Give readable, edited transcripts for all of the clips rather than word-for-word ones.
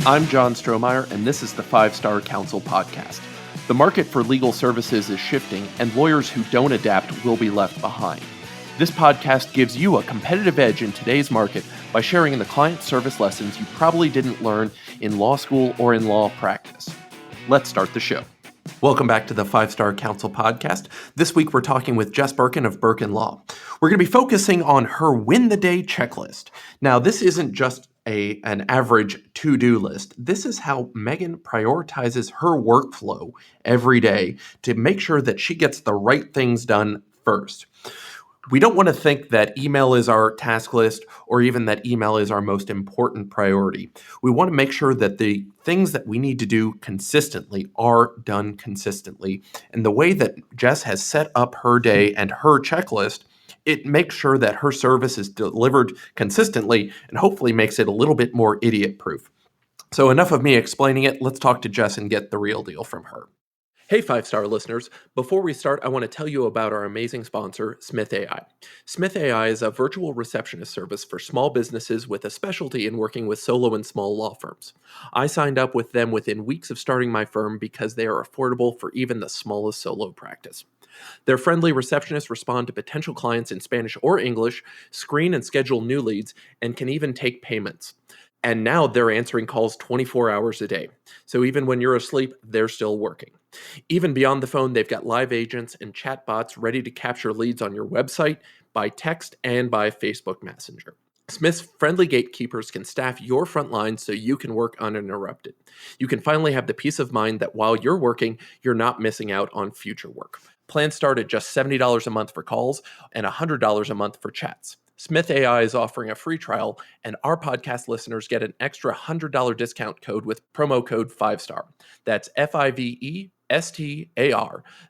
I'm John Strohmeyer, and this is the 5-Star Counsel Podcast. The market for legal services is shifting, and lawyers who don't adapt will be left behind. This podcast gives you a competitive edge in today's market by sharing the client service lessons you probably didn't learn in law school or in law practice. Let's start the show. Welcome back to the 5-Star Counsel Podcast. This week we're talking with Jess Birken of Birken Law. We're going to be focusing on her Win the Day checklist. Now, this isn't just an average to-do list. This is how Megan prioritizes her workflow every day to make sure that she gets the right things done first. We don't want to think that email is our task list or even that email is our most important priority. We want to make sure that the things that we need to do consistently are done consistently. And the way that Jess has set up her day and her checklist, it makes sure that her service is delivered consistently and hopefully makes it a little bit more idiot-proof. So enough of me explaining it. Let's talk to Jess and get the real deal from her. Hey, 5-Star listeners. Before we start, I want to tell you about our amazing sponsor, Smith AI. Smith AI is a virtual receptionist service for small businesses with a specialty in working with solo and small law firms. I signed up with them within weeks of starting my firm because they are affordable for even the smallest solo practice. Their friendly receptionists respond to potential clients in Spanish or English, screen and schedule new leads, and can even take payments. And now they're answering calls 24 hours a day. So even when you're asleep, they're still working. Even beyond the phone, they've got live agents and chatbots ready to capture leads on your website, by text, and by Facebook Messenger. Smith's friendly gatekeepers can staff your front line so you can work uninterrupted. You can finally have the peace of mind that while you're working, you're not missing out on future work. Plans start at just $70 a month for calls and $100 a month for chats. Smith AI is offering a free trial, and our podcast listeners get an extra $100 discount code with promo code 5-STAR. That's FIVESTAR.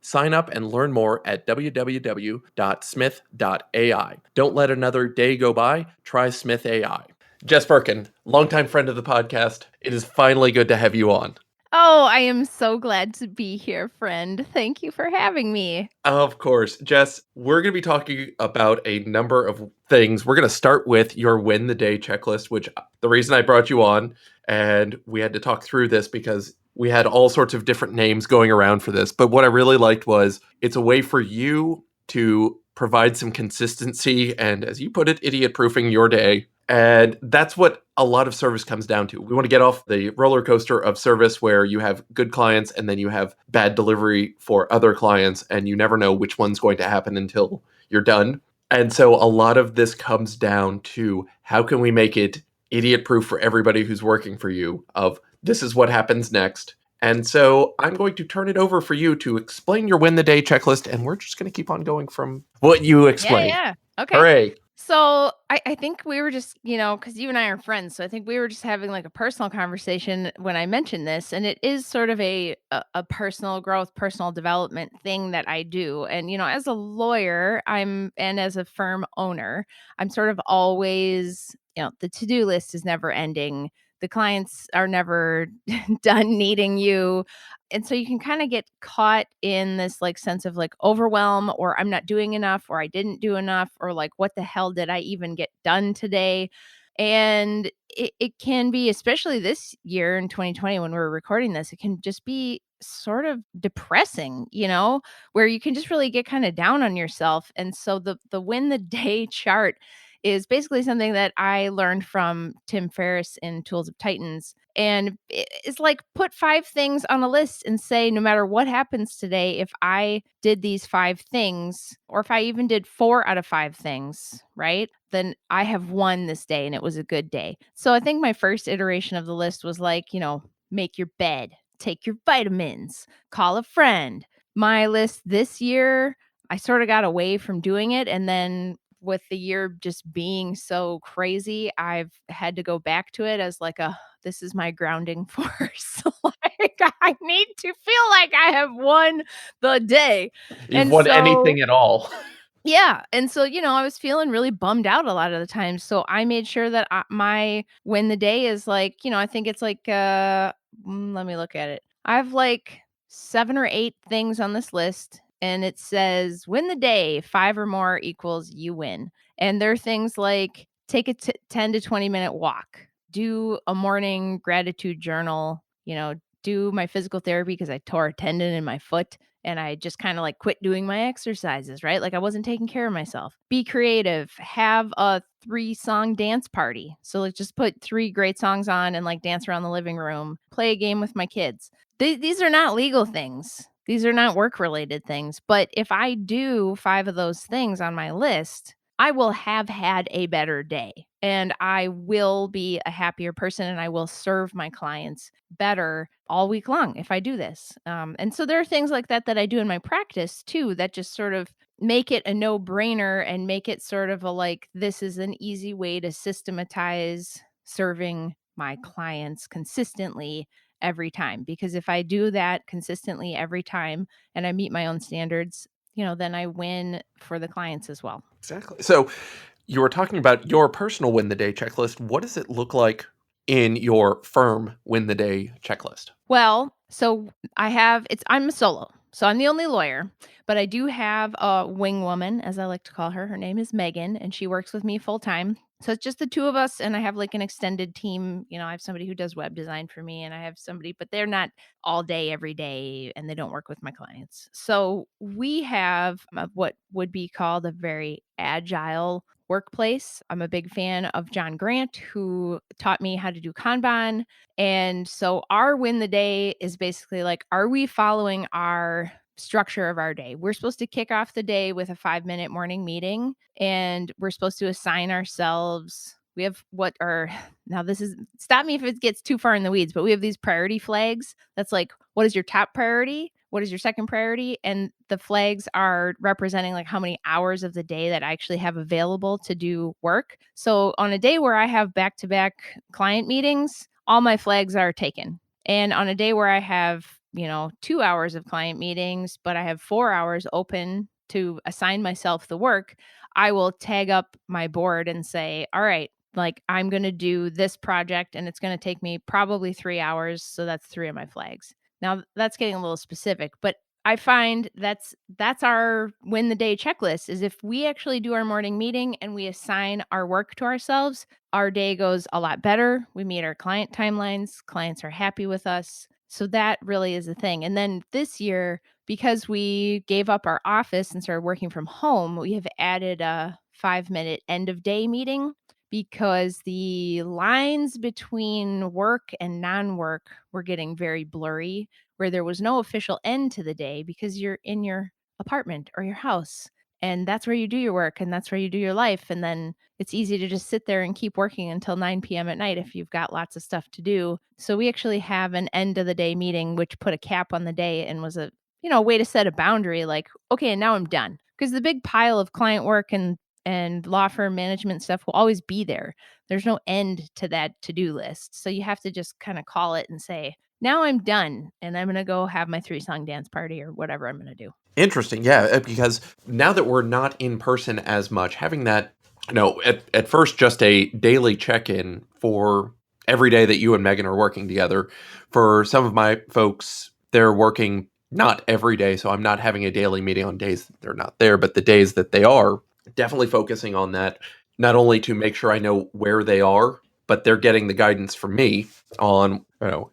Sign up and learn more at www.smith.ai. Don't let another day go by. Try Smith AI. Jess Birken, longtime friend of the podcast. It is finally good to have you on. Oh, I am so glad to be here, friend. Thank you for having me. Of course. Jess, we're going to be talking about a number of things. We're going to start with your Win the Day checklist, which the reason I brought you on, and we had to talk through this because we had all sorts of different names going around for this. But what I really liked was it's a way for you to provide some consistency and, as you put it, idiot-proofing your day. And that's what a lot of service comes down to. We want to get off the roller coaster of service where you have good clients and then you have bad delivery for other clients and you never know which one's going to happen until you're done. And so a lot of this comes down to how can we make it idiot proof for everybody who's working for you of this is what happens next. And so I'm going to turn it over for you to explain your Win the Day checklist, and we're just going to keep on going from what you explained. Yeah. Okay. Hooray. So I think we were just, because you and I are friends, so I think we were just having like a personal conversation when I mentioned this, and it is sort of a personal growth, personal development thing that I do. And, as a lawyer, and as a firm owner, I'm sort of always, the to-do list is never ending. The clients are never done needing you. And so you can kind of get caught in this like sense of like overwhelm, or I'm not doing enough, or I didn't do enough, or like, what the hell did I even get done today? And it can be, especially this year in 2020, when we're recording this, it can just be sort of depressing, where you can just really get kind of down on yourself. And so the Win the Day chart is basically something that I learned from Tim Ferriss in Tools of Titans. And it's like, put 5 things on a list and say, no matter what happens today, if I did these 5 things, or if I even did 4 out of 5 things, right, then I have won this day and it was a good day. So I think my first iteration of the list was like, make your bed, take your vitamins, call a friend. My list this year, I sort of got away from doing it. And then with the year just being so crazy, I've had to go back to it as like this is my grounding force. Like, I need to feel like I have won the day. You've won anything at all. Yeah. And so, I was feeling really bummed out a lot of the time. So I made sure that my Win the Day is like, I think it's like, let me look at it. I have like 7 or 8 things on this list, and it says Win the Day, 5 or more equals you win. And there are things like take a 10 to 20 minute walk, do a morning gratitude journal, do my physical therapy because I tore a tendon in my foot and I just kind of like quit doing my exercises, right? Like I wasn't taking care of myself. Be creative, have a 3-song dance party. So like just put 3 great songs on and like dance around the living room, play a game with my kids. These are not legal things. These are not work related things. But if I do 5 of those things on my list, I will have had a better day and I will be a happier person and I will serve my clients better all week long if I do this. And so there are things like that that I do in my practice too that just sort of make it a no brainer and make it sort of a like, this is an easy way to systematize serving my clients consistently every time. Because if I do that consistently every time and I meet my own standards, then I win for the clients as well. Exactly. So you were talking about your personal win the day checklist. What does it look like in your firm win the day checklist? Well, so I'm a solo. So I'm the only lawyer, but I do have a wing woman, as I like to call her. Her name is Megan, and she works with me full time. So it's just the 2 of us, and I have like an extended team. I have somebody who does web design for me, and I have somebody, but they're not all day, every day, and they don't work with my clients. So we have what would be called a very agile workplace. I'm a big fan of John Grant, who taught me how to do Kanban. And so our win the day is basically like, are we following our structure of our day? We're supposed to kick off the day with a 5-minute morning meeting, and we're supposed to assign ourselves. We have what are now this is stop me if it gets too far in the weeds, but we have these priority flags. That's like, what is your top priority? What is your second priority? And the flags are representing like how many hours of the day that I actually have available to do work. So on a day where I have back-to-back client meetings, all my flags are taken. And on a day where I have, 2 hours of client meetings, but I have 4 hours open to assign myself the work, I will tag up my board and say, all right, like I'm going to do this project and it's going to take me probably 3 hours. So that's 3 of my flags. Now that's getting a little specific, but I find that's our win the day checklist is if we actually do our morning meeting and we assign our work to ourselves, our day goes a lot better. We meet our client timelines, clients are happy with us. So that really is the thing. And then this year, because we gave up our office and started working from home, we have added a 5-minute end of day meeting because the lines between work and non-work were getting very blurry, where there was no official end to the day because you're in your apartment or your house and that's where you do your work and that's where you do your life. And then it's easy to just sit there and keep working until 9 p.m. at night if you've got lots of stuff to do. So we actually have an end of the day meeting, which put a cap on the day and was a way to set a boundary like, okay, now I'm done. Because the big pile of client work and law firm management stuff will always be there. There's no end to that to-do list. So you have to just kind of call it and say, now I'm done and I'm going to go have my 3-song dance party or whatever I'm going to do. Interesting, yeah, because now that we're not in person as much, having that, at first just a daily check-in for every day that you and Megan are working together. For some of my folks, they're working not every day, so I'm not having a daily meeting on days that they're not there, but the days that they are, definitely focusing on that, not only to make sure I know where they are, but they're getting the guidance from me on,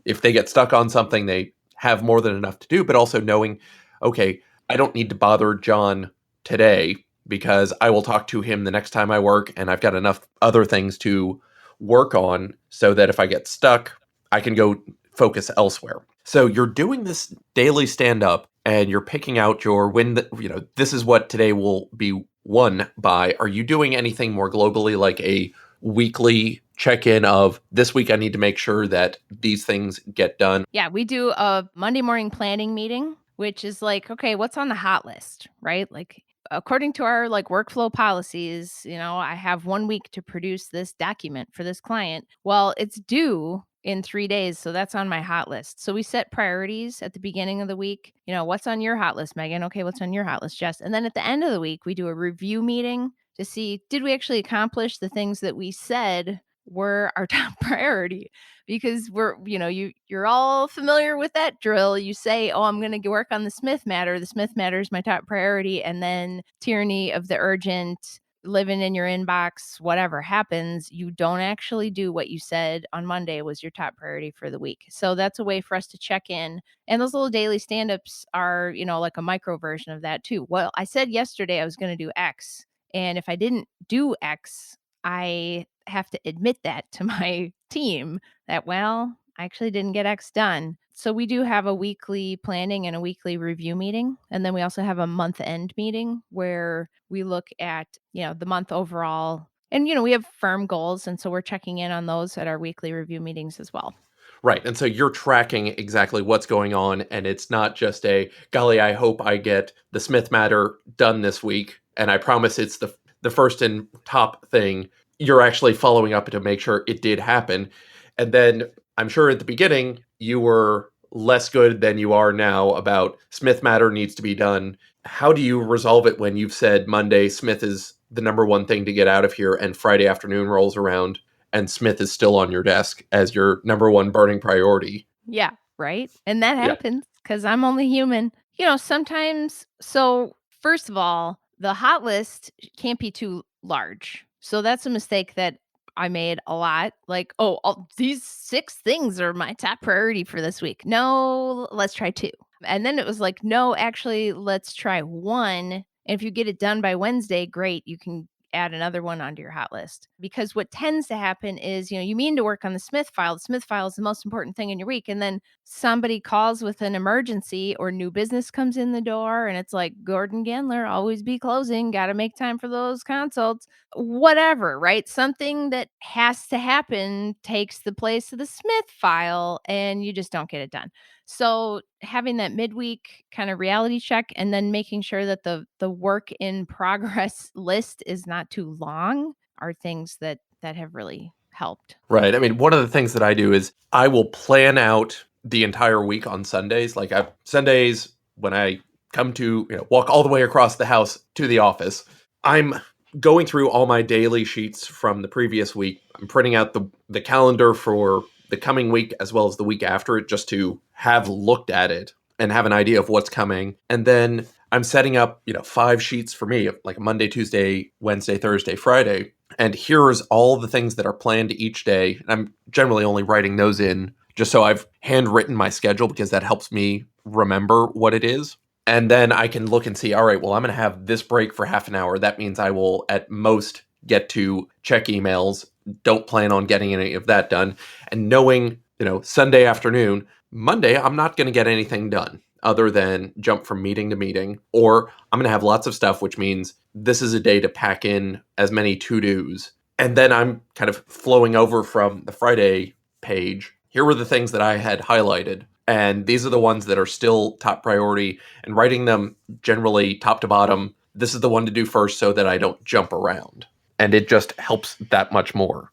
if they get stuck on something, they have more than enough to do, but also knowing, okay, I don't need to bother John today because I will talk to him the next time I work and I've got enough other things to work on so that if I get stuck, I can go focus elsewhere. So you're doing this daily stand up and you're picking out your win that, this is what today will be won by. Are you doing anything more globally like a weekly check-in of this week I need to make sure that these things get done? Yeah, we do a Monday morning planning meeting, which is like, okay, what's on the hot list, right? Like according to our like workflow policies, I have 1 week to produce this document for this client. Well, it's due in 3 days, so that's on my hot list. So we set priorities at the beginning of the week. What's on your hot list, Megan? Okay, what's on your hot list, Jess? And then at the end of the week, we do a review meeting to see did we actually accomplish the things that we said were our top priority, because you're all familiar with that drill. You say, oh, I'm going to work on the Smith matter. The Smith matter is my top priority. And then tyranny of the urgent living in your inbox, whatever happens, you don't actually do what you said on Monday was your top priority for the week. So that's a way for us to check in. And those little daily stand-ups are, like a micro version of that too. Well, I said yesterday I was going to do X, and if I didn't do X, I have to admit that to my team that, well, I actually didn't get X done. So we do have a weekly planning and a weekly review meeting. And then we also have a month end meeting where we look at, the month overall. And, we have firm goals. And so we're checking in on those at our weekly review meetings as well. Right. And so you're tracking exactly what's going on. And it's not just a, golly, I hope I get the Smith matter done this week. And I promise it's the first and top thing. You're actually following up to make sure it did happen. And then I'm sure at the beginning, you were less good than you are now about Smith matter needs to be done. How do you resolve it when you've said Monday, Smith is the number one thing to get out of here, and Friday afternoon rolls around and Smith is still on your desk as your number one burning priority? Yeah, right? And that Yeah. happens because I'm only human. Sometimes, so first of all, the hot list can't be too large. So that's a mistake that I made a lot. Like, oh, these 6 things are my top priority for this week. No, let's try 2. And then it was like, no, actually, let's try 1. And if you get it done by Wednesday, great. You can add another one onto your hot list. Because what tends to happen is, you mean to work on the Smith file. The Smith file is the most important thing in your week. And then somebody calls with an emergency or new business comes in the door. And it's like, Gordon Gandler, always be closing. Got to make time for those consults. Whatever, right? Something that has to happen takes the place of the Smith file and you just don't get it done. So having that midweek kind of reality check and then making sure that the work in progress list is not too long are things that have really helped. Right. I mean, one of the things that I do is I will plan out the entire week on Sundays. Like Sundays when I come to, walk all the way across the house to the office, I'm going through all my daily sheets from the previous week. I'm printing out the calendar for the coming week as well as the week after it, just to have looked at it and have an idea of what's coming. And then I'm setting up, 5 sheets for me, like Monday, Tuesday, Wednesday, Thursday, Friday. And here's all the things that are planned each day. And I'm generally only writing those in just so I've handwritten my schedule, because that helps me remember what it is. And then I can look and see, all right, well, I'm going to have this break for half an hour. That means I will at most get to check emails. Don't plan on getting any of that done. And knowing, Sunday afternoon, Monday, I'm not going to get anything done other than jump from meeting to meeting, or I'm going to have lots of stuff, which means this is a day to pack in as many to-dos. And then I'm kind of flowing over from the Friday page. Here were the things that I had highlighted, and these are the ones that are still top priority, and writing them generally top to bottom. This is the one to do first so that I don't jump around. And it just helps that much more.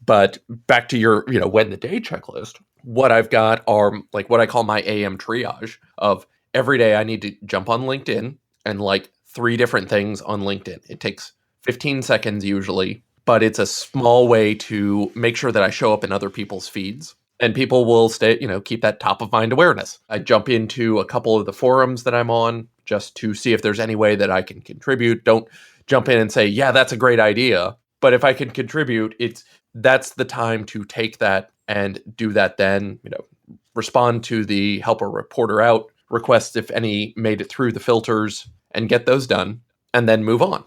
But back to your, when the day checklist, what I've got are like what I call my AM triage of every day I need to jump on LinkedIn and like 3 different things on LinkedIn. It takes 15 seconds usually, but it's a small way to make sure that I show up in other people's feeds. And people will stay, keep that top of mind awareness. I jump into a couple of the forums that I'm on just to see if there's any way that I can contribute. Don't jump in and say, yeah, that's a great idea. But if I can contribute, that's the time to take that and do that then, respond to the helper reporter out requests if any made it through the filters, and get those done, and then move on.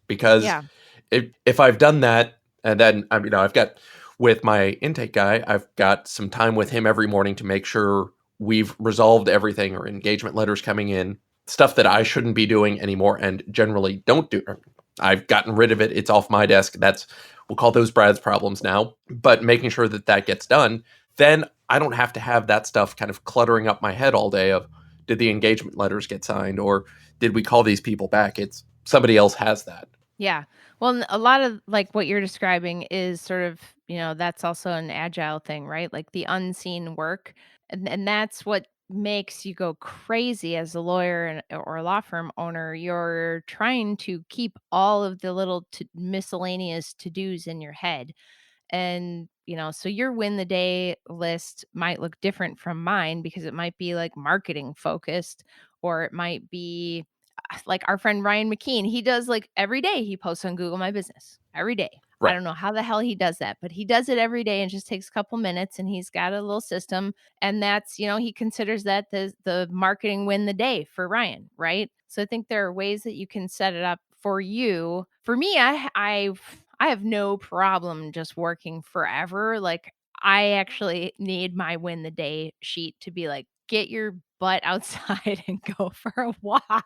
Because Yeah. if I've done that, and then I've got, with my intake guy, I've got some time with him every morning to make sure we've resolved everything, or engagement letters coming in, stuff that I shouldn't be doing anymore and generally don't do. I've gotten rid of it. It's off my desk. We'll call those Brad's problems now. But making sure that that gets done, then I don't have to have that stuff kind of cluttering up my head all day of, did the engagement letters get signed, or did we call these people back? It's somebody else has that. Yeah. Well, a lot of like what you're describing is sort of, that's also an agile thing, right? Like the unseen work. And that's what makes you go crazy as a lawyer or a law firm owner. You're trying to keep all of the little miscellaneous to-dos in your head. And, so your win the day list might look different from mine because it might be like marketing focused, or it might be like our friend Ryan McKean, he does like every day he posts on Google My Business every day. I Right. don't know how the hell he does that, but he does it every day and just takes a couple minutes and he's got a little system and that's, he considers that the marketing win the day for Ryan, right? So I think there are ways that you can set it up for you. For me, I have no problem just working forever. Like I actually need my win the day sheet to be like, get your butt outside and go for a walk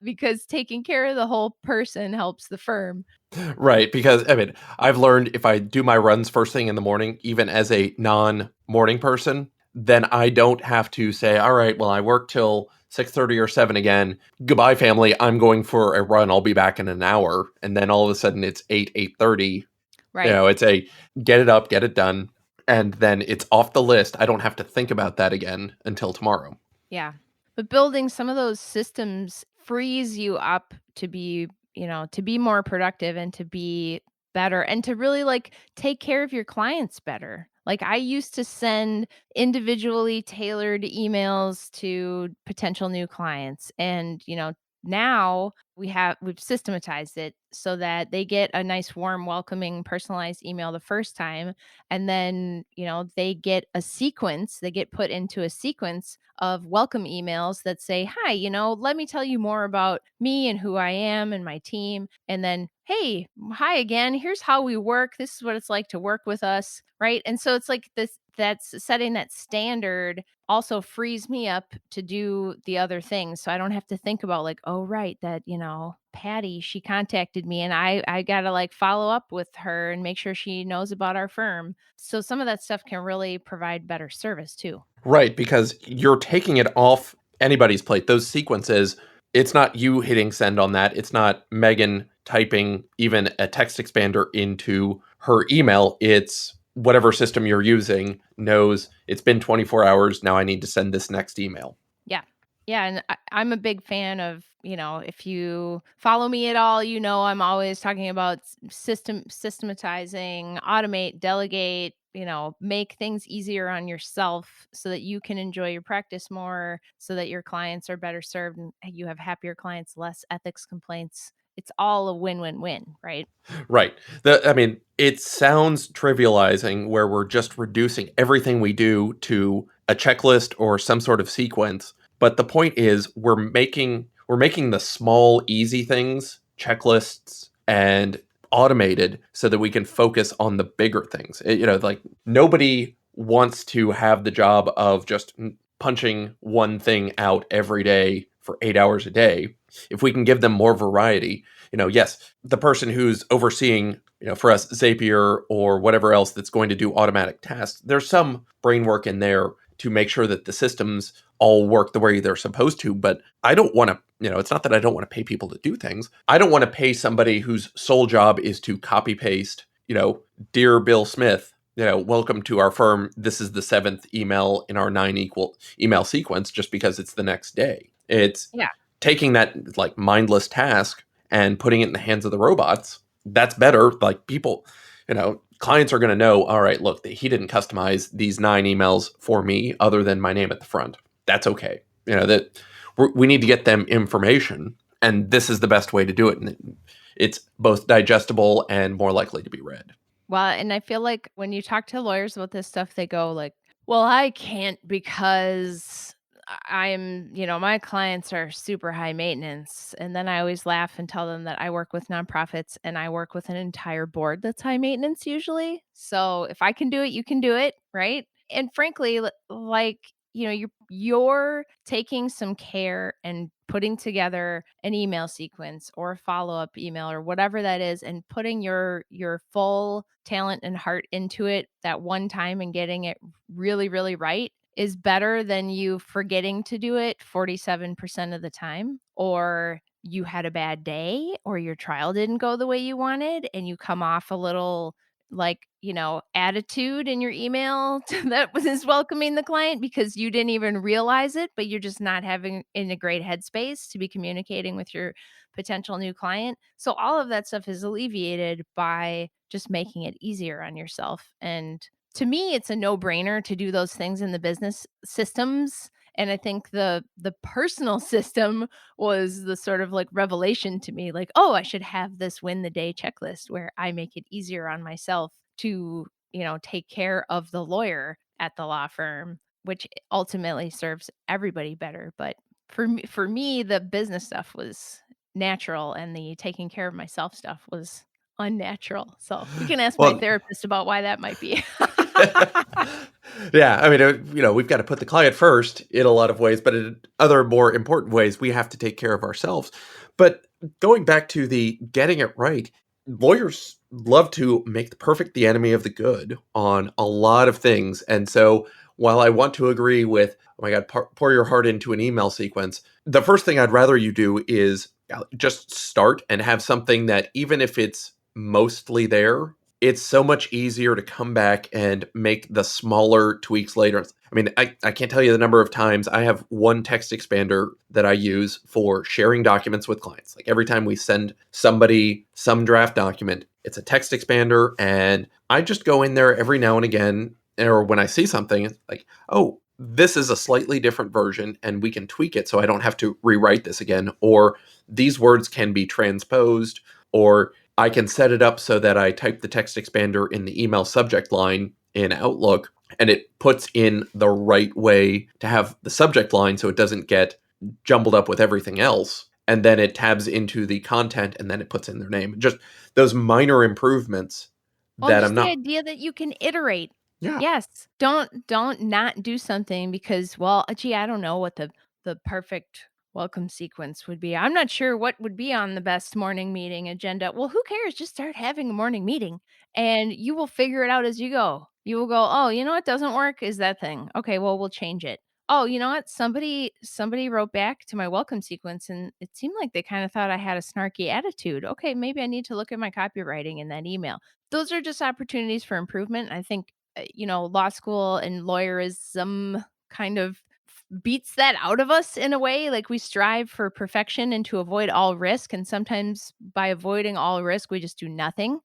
because taking care of the whole person helps the firm. Right, because I mean, I've learned if I do my runs first thing in the morning, even as a non-morning person, then I don't have to say, "All right, well, I work till 6:30 or 7 again. Goodbye, family. I'm going for a run. I'll be back in an hour." And then all of a sudden it's 8:30. Right. It's a get it up, get it done, and then it's off the list. I don't have to think about that again until tomorrow. Yeah. But building some of those systems frees you up to be more productive and to be better and to really like take care of your clients better. Like I used to send individually tailored emails to potential new clients and, now we've systematized it so that they get a nice warm welcoming personalized email the first time and then, they get put into a sequence of welcome emails that say, "Hi, let me tell you more about me and who I am and my team." And then, "Hey, hi again. Here's how we work. This is what it's like to work with us." Right. And so it's like that's setting that standard also frees me up to do the other things. So I don't have to think about like, oh, right, that, Patty, she contacted me and I got to like follow up with her and make sure she knows about our firm. So some of that stuff can really provide better service too. Right, because you're taking it off anybody's plate. Those sequences, it's not you hitting send on that. It's not Megan typing even a text expander into her email. It's whatever system you're using knows it's been 24 hours. Now I need to send this next email. Yeah. Yeah, and I'm a big fan of, if you follow me at all, I'm always talking about systematizing, automate, delegate, make things easier on yourself so that you can enjoy your practice more, so that your clients are better served and you have happier clients, less ethics complaints. It's all a win-win-win, right? Right. I mean, it sounds trivializing where we're just reducing everything we do to a checklist or some sort of sequence, but the point is we're making the small easy things, checklists and automated so that we can focus on the bigger things. Like nobody wants to have the job of just punching one thing out every day for 8 hours a day. If we can give them more variety, yes, the person who's overseeing, for us, Zapier or whatever else that's going to do automatic tasks, there's some brain work in there to make sure that the systems all work the way they're supposed to. But I don't want to, it's not that I don't want to pay people to do things. I don't want to pay somebody whose sole job is to copy paste, dear Bill Smith, welcome to our firm. This is the seventh email in our 9 equal email sequence just because it's the next day. It's Yeah. taking that like mindless task and putting it in the hands of the robots. That's better. Like people, clients are going to know, all right, look, he didn't customize these 9 emails for me other than my name at the front. That's okay. That we need to get them information, and this is the best way to do it. And it's both digestible and more likely to be read. Well, and I feel like when you talk to lawyers about this stuff, they go like, "Well, I can't because my clients are super high maintenance." And then I always laugh and tell them that I work with nonprofits and I work with an entire board that's high maintenance usually. So if I can do it, you can do it, right? And frankly, like, you're taking some care and putting together an email sequence or a follow-up email or whatever that is and putting your full talent and heart into it that one time and getting it really really right is better than you forgetting to do it 47% of the time, or you had a bad day, or your trial didn't go the way you wanted and you come off a little like, attitude in your email that was welcoming the client because you didn't even realize it, but you're just not having in a great headspace to be communicating with your potential new client. So all of that stuff is alleviated by just making it easier on yourself. And to me, it's a no-brainer to do those things in the business systems And I think the personal system was the sort of like revelation to me, like, oh, I should have this win the day checklist where I make it easier on myself to, take care of the lawyer at the law firm, which ultimately serves everybody better. But for me, the business stuff was natural and the taking care of myself stuff was unnatural. So you can ask my Well, therapist about why that might be. yeah, I mean, we've got to put the client first in a lot of ways, but in other more important ways, we have to take care of ourselves. But going back to the getting it right, lawyers love to make the perfect the enemy of the good on a lot of things. And so while I want to agree with, oh my God, pour your heart into an email sequence, the first thing I'd rather you do is just start and have something that even if it's mostly there, it's so much easier to come back and make the smaller tweaks later. I mean, I can't tell you the number of times I have one text expander that I use for sharing documents with clients. Like every time we send somebody some draft document, it's a text expander. And I just go in there every now and again, or when I see something, it's like, oh, this is a slightly different version and we can tweak it so I don't have to rewrite this again. Or these words can be transposed, or I can set it up so that I type the text expander in the email subject line in Outlook, and it puts in the right way to have the subject line so it doesn't get jumbled up with everything else. And then it tabs into the content and then it puts in their name. Just those minor improvements Well, that I'm just the not. idea that you can iterate. Yeah, Yes. Don't not do something because, well, gee, I don't know what the perfect welcome sequence would be. I'm not sure what would be on the best morning meeting agenda. Well, who cares? Just start having a morning meeting and you will figure it out as you go. You will go, "Oh, you know what doesn't work is that thing. Okay, well, we'll change it. Oh, you know what? Somebody wrote back to my welcome sequence and it seemed like they kind of thought I had a snarky attitude. Okay, maybe I need to look at my copywriting in that email." Those are just opportunities for improvement. I think, law school and lawyerism kind of beats that out of us in a way. Like we strive for perfection and to avoid all risk. And sometimes by avoiding all risk, we just do nothing.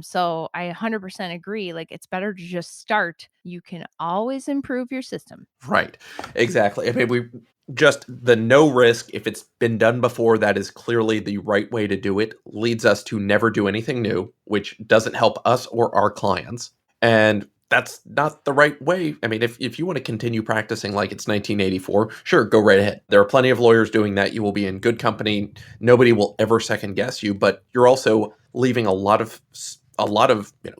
So I 100% agree. Like it's better to just start. You can always improve your system. right. Exactly. I mean, we just the no risk, if it's been done before, that is clearly the right way to do it, leads us to never do anything new, which doesn't help us or our clients. And that's not the right way. I mean, if you want to continue practicing like it's 1984, sure, go right ahead. There are plenty of lawyers doing that. You will be in good company. Nobody will ever second guess you, but you're also leaving a lot of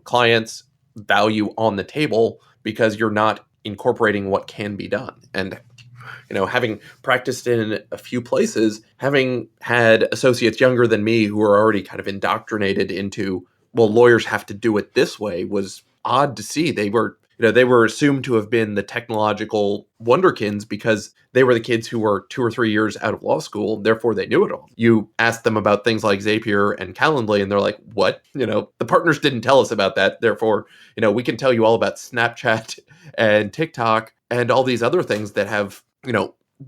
clients' value on the table because you're not incorporating what can be done. And having practiced in a few places, having had associates younger than me who were already kind of indoctrinated into, well, lawyers have to do it this way, was odd to see. They were assumed to have been the technological wonderkins because they were the kids who were 2 or 3 years out of law school. Therefore, they knew it all. You ask them about things like Zapier and Calendly, and they're like, "What? The partners didn't tell us about that. Therefore, we can tell you all about Snapchat and TikTok and all these other things that have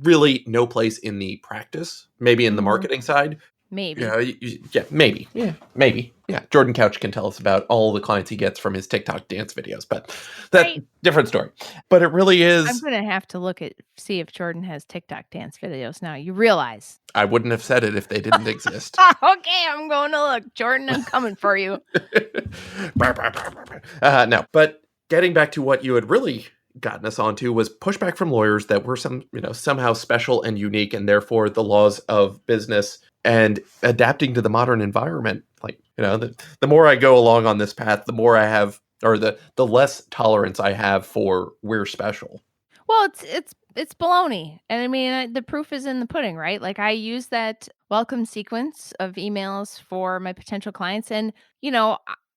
really no place in the practice, maybe in the Mhm. marketing side. Maybe. Yeah, maybe. Yeah, maybe. Yeah, Jordan Couch can tell us about all the clients he gets from his TikTok dance videos, but that Right. different story. But it really I'm is. gonna have to see if Jordan has TikTok dance videos now. You realize. I wouldn't have said it if they didn't exist. Okay, I'm going to look. Jordan, I'm coming for you. No, but getting back to what you had really gotten us onto was pushback from lawyers that were somehow special and unique, and therefore the laws of business and adapting to the modern environment. Like the more I go along on this path, the more I have, or the less tolerance I have for we're special. Well, it's baloney, and I mean, the proof is in the pudding, right? Like, I use that welcome sequence of emails for my potential clients, and,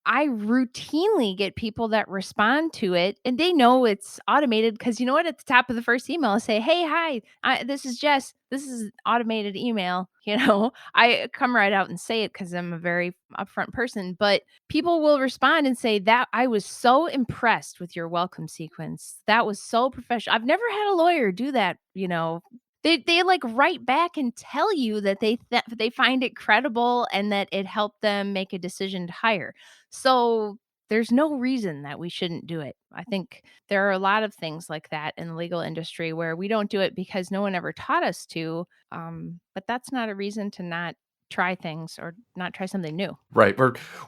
I routinely get people that respond to it, and they know it's automated because you know what? At the top of the first email, I say, "Hey, hi, this is Jess. This is an automated email." I come right out and say it because I'm a very upfront person, but people will respond and say that I was so impressed with your welcome sequence. That was so professional. I've never had a lawyer do that. They like write back and tell you that they find it credible and that it helped them make a decision to hire. So there's no reason that we shouldn't do it. I think there are a lot of things like that in the legal industry where we don't do it because no one ever taught us to. But that's not a reason to not try things or not try something new. Right.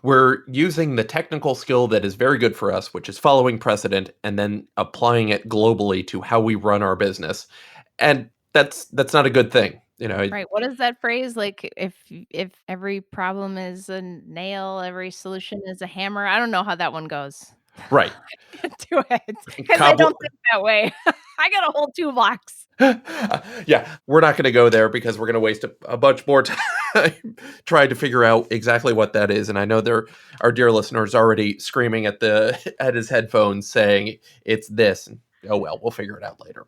We're using the technical skill that is very good for us, which is following precedent and then applying it globally to how we run our business. And that's not a good thing. Right. What is that phrase? Like if every problem is a nail, every solution is a hammer. I don't know how that one goes. Right. I can't do it because I don't think that way. I got a whole toolbox. Yeah, we're not going to go there because we're going to waste a bunch more time trying to figure out exactly what that is. And I know our dear listeners already screaming at his headphones saying it's this. And, oh well, we'll figure it out later.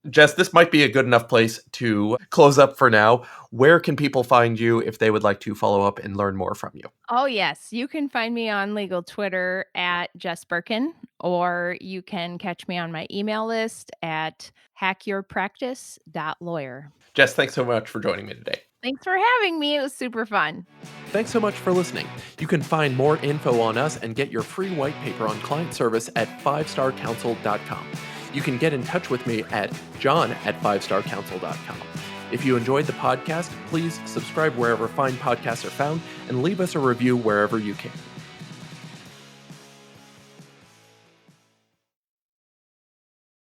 Jess, this might be a good enough place to close up for now. Where can people find you if they would like to follow up and learn more from you? Oh, yes. You can find me on legal Twitter at Jess Birken, or you can catch me on my email list at hackyourpractice.lawyer. Jess, thanks so much for joining me today. Thanks for having me. It was super fun. Thanks so much for listening. You can find more info on us and get your free white paper on client service at 5starcounsel.com. You can get in touch with me at john@5starcounsel.com. If you enjoyed the podcast, please subscribe wherever fine podcasts are found and leave us a review wherever you can.